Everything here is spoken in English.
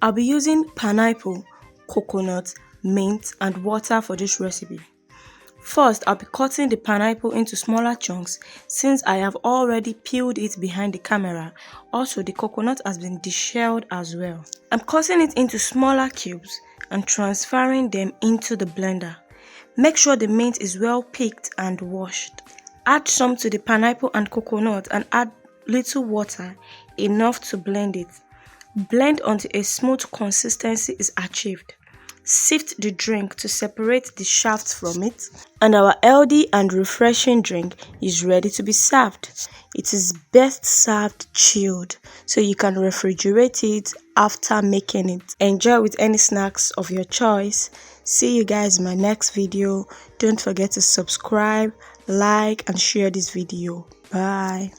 I'll be using pineapple, coconut, mint and water for this recipe. First, I'll be cutting the pineapple into smaller chunks since I have already peeled it behind the camera. Also, the coconut has been deshelled as well. I'm cutting it into smaller cubes and transferring them into the blender. Make sure the mint is well picked and washed. Add some to the pineapple and coconut and add little water, enough to blend it. Blend until a smooth consistency is achieved. Sift the drink to separate the shaft from it, and our healthy and refreshing drink is ready to be served. It is best served chilled, so you can refrigerate it after making it. Enjoy with any snacks of your choice. See you guys in my next video. Don't forget to subscribe, like and share this video. Bye.